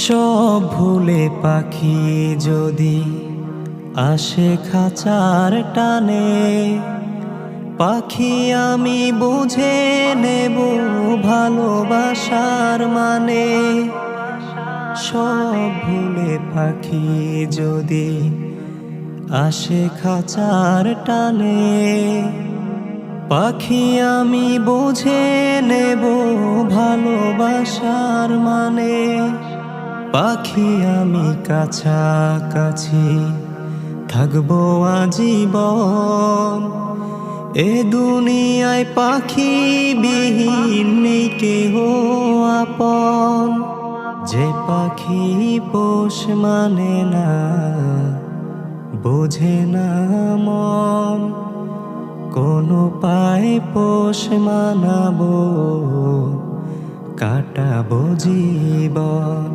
সব ভুলে পাখি যদি আসে খাঁচার টানে, পাখি আমি বুঝে নেব ভালোবাসার মানে। সব ভুলে পাখি যদি আসে খাঁচার টানে, পাখি আমি বুঝে নেব ভালোবাসার মানে। পাখি আমি কাছাকাছি থাকবো আজীবন, এ দুনিয়ায় পাখি বিহীন নেই কেহ আপন। যে পাখি পোষ মানে না, বোঝে না মন, কোন পায় পোষ মানাবো, কাটাবো জীবন।